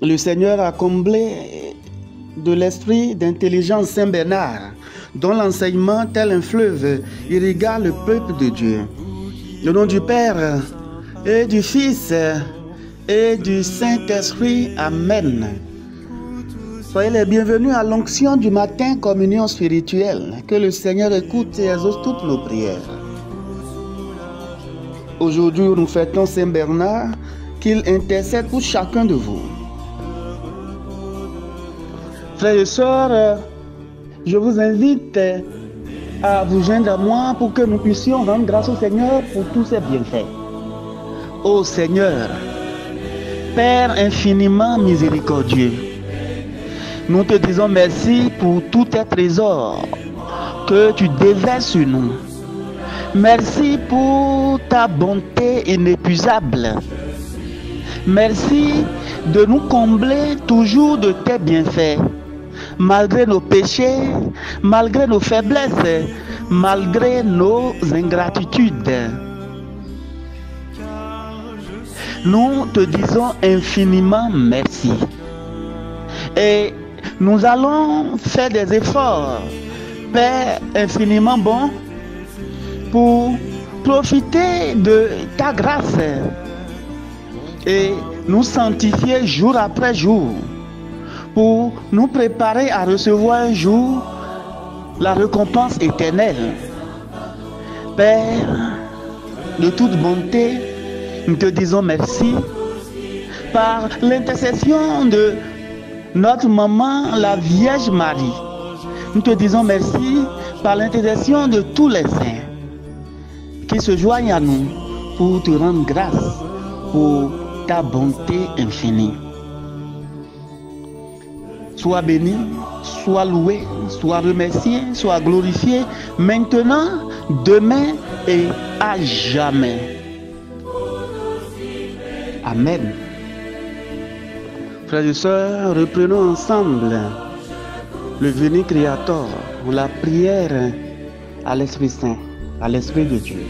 Le Seigneur a comblé de l'esprit d'intelligence Saint Bernard, dont l'enseignement, tel un fleuve, irriga le peuple de Dieu. Au nom du Père et du Fils et du Saint-Esprit. Amen. Soyez les bienvenus à l'onction du matin, communion spirituelle. Que le Seigneur écoute et exauce toutes nos prières. Aujourd'hui, nous fêtons Saint Bernard, qu'il intercède pour chacun de vous. Frères et sœurs, je vous invite à vous joindre à moi pour que nous puissions rendre grâce au Seigneur pour tous ses bienfaits. Ô Seigneur, Père infiniment miséricordieux, nous te disons merci pour tous tes trésors que tu déverses sur nous. Merci pour ta bonté inépuisable. Merci de nous combler toujours de tes bienfaits, malgré nos péchés, malgré nos faiblesses, malgré nos ingratitudes. Nous te disons infiniment merci. Et nous allons faire des efforts, Père infiniment bon, pour profiter de ta grâce et nous sanctifier jour après jour, pour nous préparer à recevoir un jour la récompense éternelle. Père de toute bonté, nous te disons merci par l'intercession de notre maman, la Vierge Marie. Nous te disons merci par l'intercession de tous les saints qui se joignent à nous pour te rendre grâce pour ta bonté infinie. Sois béni, sois loué, sois remercié, sois glorifié, maintenant, demain et à jamais. Amen. Frères et sœurs, reprenons ensemble le Veni Creator, la prière à l'Esprit Saint, à l'Esprit de Dieu.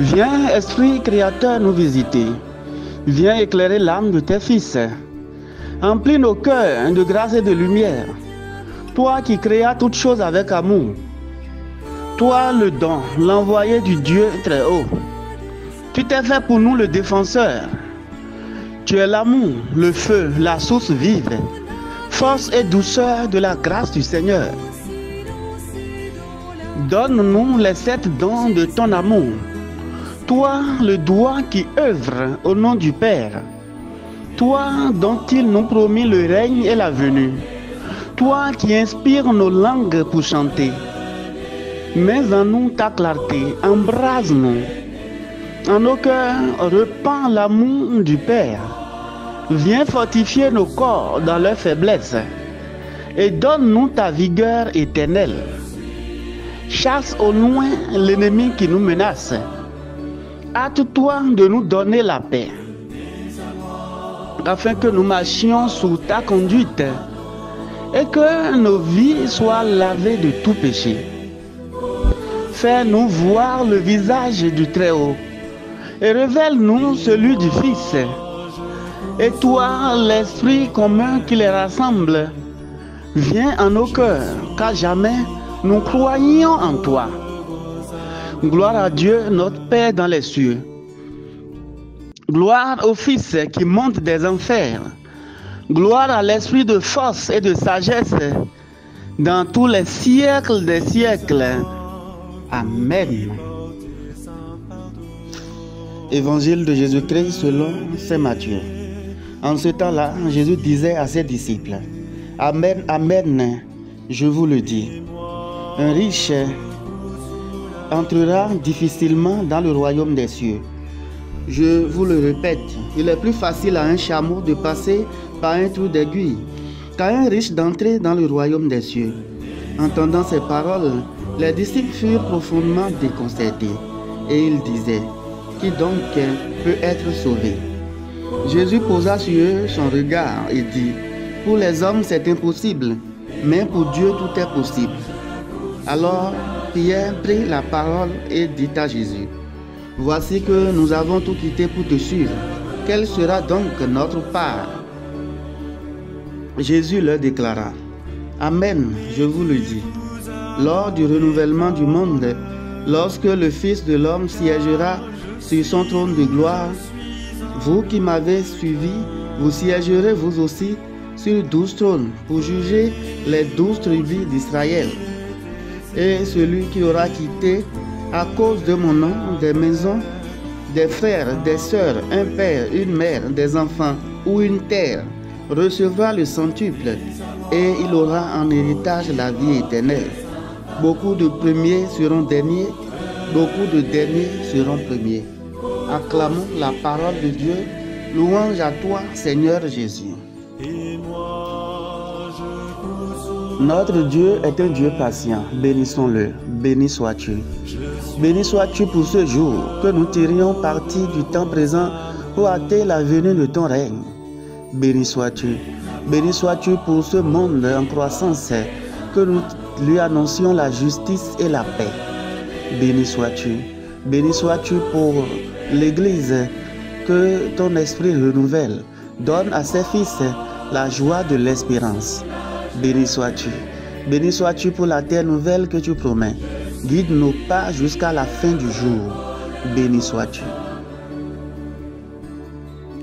Viens, Esprit Créateur, nous visiter. Viens éclairer l'âme de tes fils. Emplis nos cœurs de grâce et de lumière. Toi qui créas toutes choses avec amour. Toi le don, l'envoyé du Dieu très haut. Tu t'es fait pour nous le défenseur. Tu es l'amour, le feu, la source vive, force et douceur de la grâce du Seigneur. Donne-nous les 7 dons de ton amour. Toi, le doigt qui œuvre au nom du Père. Toi dont il nous promit le règne et la venue. Toi qui inspires nos langues pour chanter. Mets en nous ta clarté, embrase-nous. En nos cœurs, repends l'amour du Père. Viens fortifier nos corps dans leur faiblesse. Et donne-nous ta vigueur éternelle. Chasse au loin l'ennemi qui nous menace. Hâte-toi de nous donner la paix, afin que nous marchions sous ta conduite et que nos vies soient lavées de tout péché. Fais-nous voir le visage du Très-Haut et révèle-nous celui du Fils. Et toi, l'Esprit commun qui les rassemble, viens en nos cœurs, car jamais nous croyons en toi. Gloire à Dieu, notre Père dans les cieux. Gloire au Fils qui monte des enfers. Gloire à l'Esprit de force et de sagesse dans tous les siècles des siècles. Amen. Évangile de Jésus-Christ selon saint Matthieu. En ce temps-là, Jésus disait à ses disciples, Amen, Amen, je vous le dis. Un riche entrera difficilement dans le royaume des cieux. Je vous le répète, il est plus facile à un chameau de passer par un trou d'aiguille qu'à un riche d'entrer dans le royaume des cieux. Entendant ces paroles, les disciples furent profondément déconcertés et ils disaient, qui donc peut être sauvé? Jésus posa sur eux son regard et dit, pour les hommes c'est impossible, mais pour Dieu tout est possible. Alors Pierre prit la parole et dit à Jésus, voici que nous avons tout quitté pour te suivre. Quelle sera donc notre part? Jésus leur déclara: Amen, je vous le dis, lors du renouvellement du monde, lorsque le Fils de l'homme siégera sur son trône de gloire, vous qui m'avez suivi, vous siégerez vous aussi sur 12 trônes pour juger les 12 tribus d'Israël. Et celui qui aura quitté à cause de mon nom des maisons, des frères, des sœurs, un père, une mère, des enfants ou une terre, recevra le centuple et il aura en héritage la vie éternelle. Beaucoup de premiers seront derniers, beaucoup de derniers seront premiers. Acclamons la parole de Dieu. Louange à toi, Seigneur Jésus. Notre Dieu est un Dieu patient. Bénissons-le. Béni sois-tu. Béni sois-tu pour ce jour que nous tirions parti du temps présent pour hâter la venue de ton règne. Béni sois-tu. Béni sois-tu pour ce monde en croissance, que nous lui annoncions la justice et la paix. Béni sois-tu. Béni sois-tu pour l'Église que ton esprit renouvelle. Donne à ses fils la joie de l'espérance. Béni sois-tu. Béni sois-tu pour la terre nouvelle que tu promets. Guide nos pas jusqu'à la fin du jour. Béni sois-tu.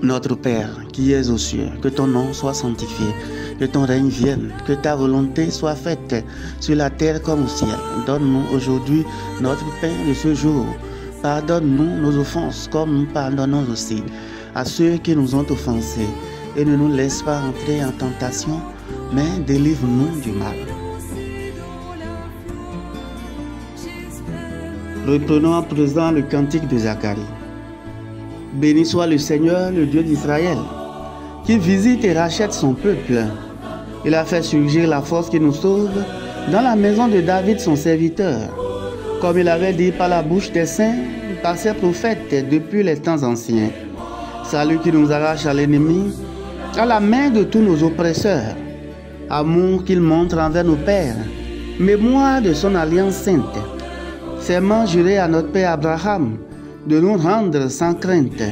Notre Père qui es aux cieux, que ton nom soit sanctifié, que ton règne vienne, que ta volonté soit faite sur la terre comme au ciel. Donne-nous aujourd'hui notre pain de ce jour. Pardonne-nous nos offenses comme nous pardonnons aussi à ceux qui nous ont offensés. Et ne nous laisse pas entrer en tentation, mais délivre-nous du mal. Reprenons à présent le cantique de Zacharie. Béni soit le Seigneur, le Dieu d'Israël, qui visite et rachète son peuple. Il a fait surgir la force qui nous sauve dans la maison de David, son serviteur, comme il avait dit par la bouche des saints, par ses prophètes depuis les temps anciens. Salut qui nous arrache à l'ennemi, à la main de tous nos oppresseurs. Amour qu'il montre envers nos pères, mémoire de son alliance sainte. Serment juré à notre père Abraham, de nous rendre sans crainte,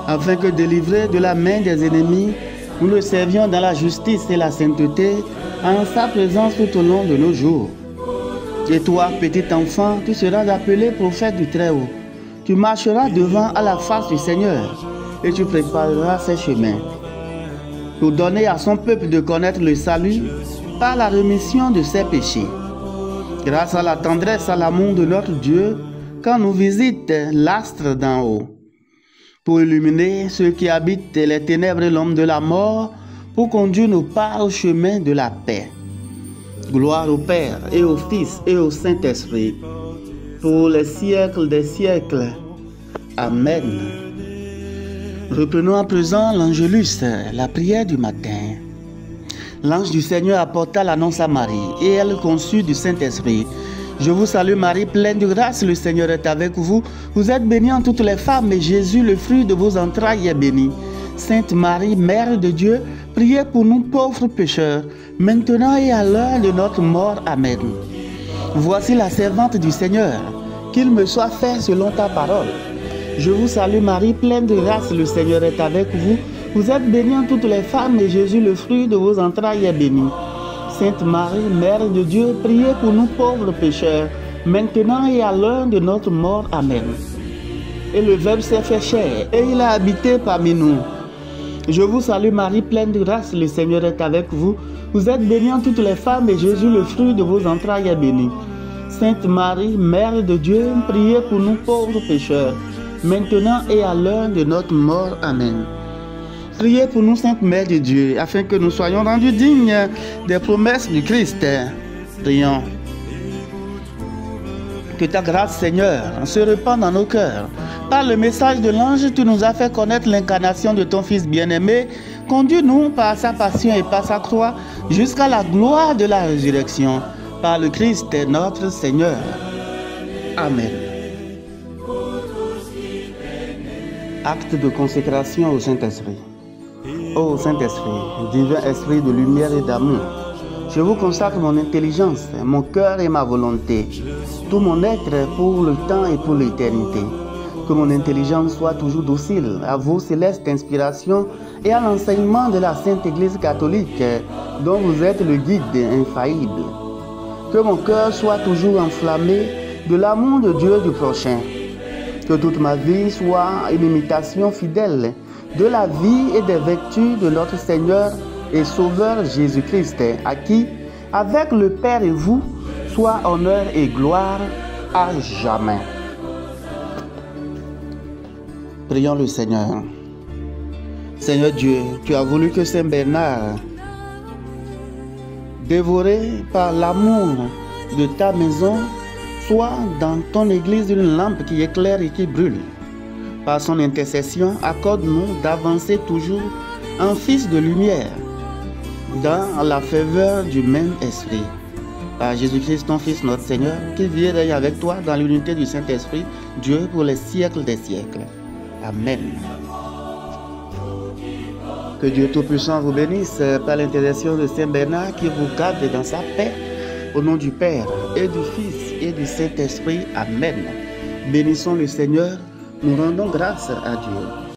afin que délivrés de la main des ennemis, nous le servions dans la justice et la sainteté, en sa présence tout au long de nos jours. Et toi, petit enfant, tu seras appelé prophète du Très-Haut. Tu marcheras devant à la face du Seigneur, et tu prépareras ses chemins, pour donner à son peuple de connaître le salut par la rémission de ses péchés. Grâce à la tendresse, à l'amour de notre Dieu, quand nous visite l'astre d'en haut, pour illuminer ceux qui habitent les ténèbres et l'homme de la mort, pour conduire nos pas au chemin de la paix. Gloire au Père et au Fils et au Saint-Esprit, pour les siècles des siècles. Amen. Reprenons à présent l'Angélus, la prière du matin. L'ange du Seigneur apporta l'annonce à Marie, et elle conçut du Saint-Esprit. Je vous salue Marie, pleine de grâce, le Seigneur est avec vous. Vous êtes bénie en toutes les femmes, et Jésus, le fruit de vos entrailles, est béni. Sainte Marie, Mère de Dieu, priez pour nous pauvres pécheurs, maintenant et à l'heure de notre mort. Amen. Voici la servante du Seigneur, qu'il me soit fait selon ta parole. Je vous salue Marie, pleine de grâce, le Seigneur est avec vous. Vous êtes bénie en toutes les femmes, et Jésus, le fruit de vos entrailles, est béni. Sainte Marie, Mère de Dieu, priez pour nous pauvres pécheurs, maintenant et à l'heure de notre mort. Amen. Et le Verbe s'est fait chair, et il a habité parmi nous. Je vous salue Marie, pleine de grâce, le Seigneur est avec vous. Vous êtes bénie en toutes les femmes, et Jésus, le fruit de vos entrailles, est béni. Sainte Marie, Mère de Dieu, priez pour nous pauvres pécheurs, maintenant et à l'heure de notre mort. Amen. Priez pour nous, Sainte Mère de Dieu, afin que nous soyons rendus dignes des promesses du Christ. Prions. Que ta grâce, Seigneur, se répande dans nos cœurs. Par le message de l'ange, tu nous as fait connaître l'incarnation de ton Fils bien-aimé. Conduis-nous par sa passion et par sa croix jusqu'à la gloire de la résurrection. Par le Christ, notre Seigneur. Amen. Acte de consécration au Saint-Esprit. Ô Saint-Esprit, divin esprit de lumière et d'amour, je vous consacre mon intelligence, mon cœur et ma volonté, tout mon être pour le temps et pour l'éternité. Que mon intelligence soit toujours docile à vos célestes inspirations et à l'enseignement de la Sainte Église catholique, dont vous êtes le guide infaillible. Que mon cœur soit toujours enflammé de l'amour de Dieu et du prochain. Que toute ma vie soit une imitation fidèle de la vie et des vertus de notre Seigneur et Sauveur Jésus-Christ, à qui, avec le Père et vous, soit honneur et gloire à jamais. Prions le Seigneur. Seigneur Dieu, tu as voulu que Saint Bernard, dévoré par l'amour de ta maison, soit dans ton église une lampe qui éclaire et qui brûle. Par son intercession, accorde-nous d'avancer toujours en fils de lumière, dans la faveur du même esprit. Par Jésus-Christ, ton Fils, notre Seigneur, qui vit et règne avec toi dans l'unité du Saint-Esprit, Dieu pour les siècles des siècles. Amen. Que Dieu Tout-Puissant vous bénisse par l'intercession de Saint Bernard qui vous garde dans sa paix. Au nom du Père et du Fils et du Saint-Esprit. Amen. Bénissons le Seigneur. Nous rendons grâce à Dieu.